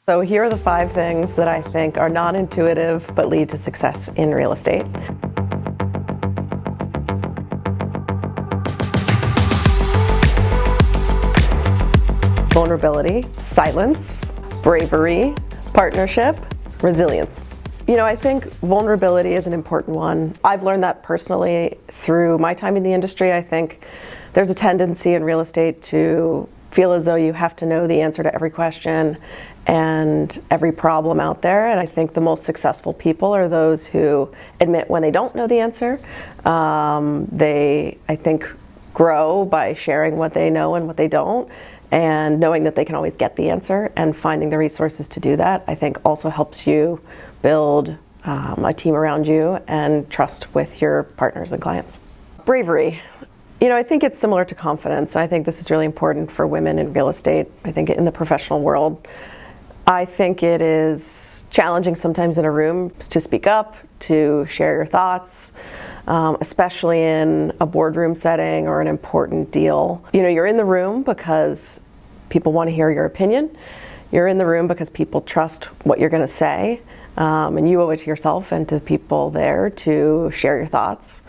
So here are the 5 things that I think are non-intuitive but lead to success in real estate. Vulnerability, silence, bravery, partnership, resilience. I think vulnerability is an important one. I've learned that personally through my time in the industry. I think there's a tendency in real estate to feel as though you have to know the answer to every question and every problem out there. And I think the most successful people are those who admit when they don't know the answer. They, I think, grow by sharing what they know and what they don't, and knowing that they can always get the answer and finding the resources to do that, I think also helps you build a team around you and trust with your partners and clients. Bravery. I think it's similar to confidence. I think this is really important for women in real estate. I think in the professional world, I think it is challenging sometimes in a room to speak up, to share your thoughts, especially in a boardroom setting or an important deal. You're in the room because people want to hear your opinion. You're in the room because people trust what you're going to say, and you owe it to yourself and to the people there to share your thoughts,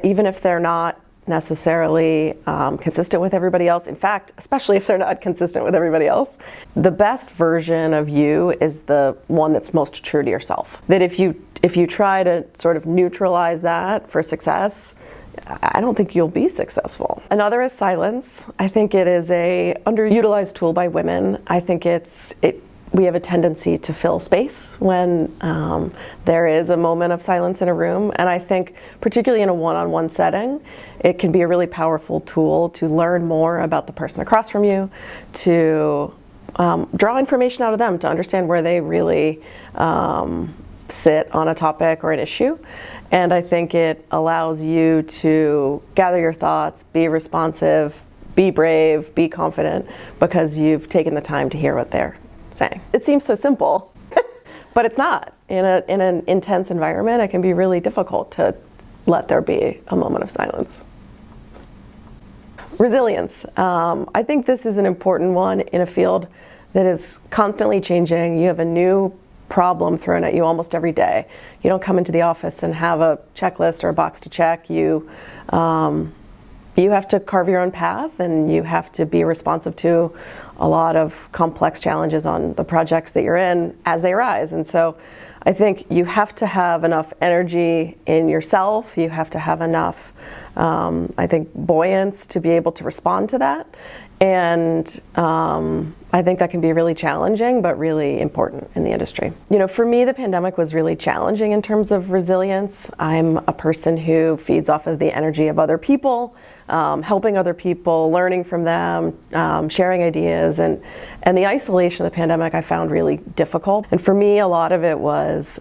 even if they're not necessarily consistent with everybody else. In fact, especially if they're not consistent with everybody else, the best version of you is the one that's most true to yourself. That if you try to sort of neutralize that for success, I don't think you'll be successful. Another is silence. I think it is a underutilized tool by women. I think we have a tendency to fill space when there is a moment of silence in a room. And I think particularly in a one-on-one setting, it can be a really powerful tool to learn more about the person across from you, to draw information out of them, to understand where they really sit on a topic or an issue. And I think it allows you to gather your thoughts, be responsive, be brave, be confident, because you've taken the time to hear what they're saying. It seems so simple, but it's not. In an intense environment, it can be really difficult to let there be a moment of silence. Resilience. I think this is an important one in a field that is constantly changing. You have a new problem thrown at you almost every day. You don't come into the office and have a checklist or a box to check. You have to carve your own path, and you have to be responsive to a lot of complex challenges on the projects that you're in as they arise. And so I think you have to have enough energy in yourself. You have to have enough, I think, buoyance to be able to respond to that. And I think that can be really challenging, but really important in the industry. For me, the pandemic was really challenging in terms of resilience. I'm a person who feeds off of the energy of other people, helping other people, learning from them, sharing ideas. And the isolation of the pandemic I found really difficult. And for me, a lot of it was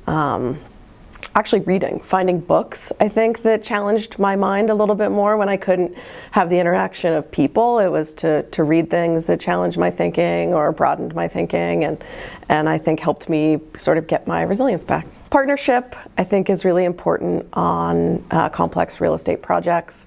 actually reading, finding books, I think, that challenged my mind a little bit more when I couldn't have the interaction of people. It was to read things that challenged my thinking or broadened my thinking, and I think helped me sort of get my resilience back. Partnership, I think, is really important on complex real estate projects.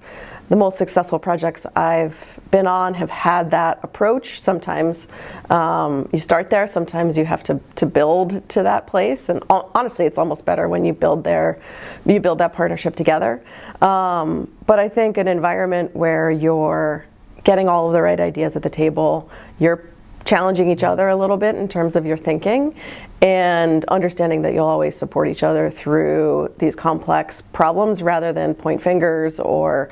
The most successful projects I've been on have had that approach. Sometimes you start there, sometimes you have to build to that place, and honestly, it's almost better when you build that partnership together. But I think an environment where you're getting all of the right ideas at the table, you're challenging each other a little bit in terms of your thinking, and understanding that you'll always support each other through these complex problems rather than point fingers or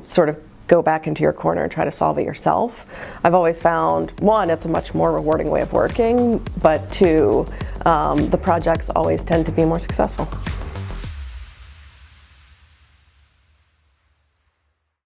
sort of go back into your corner and try to solve it yourself. I've always found, one, it's a much more rewarding way of working, but two, the projects always tend to be more successful.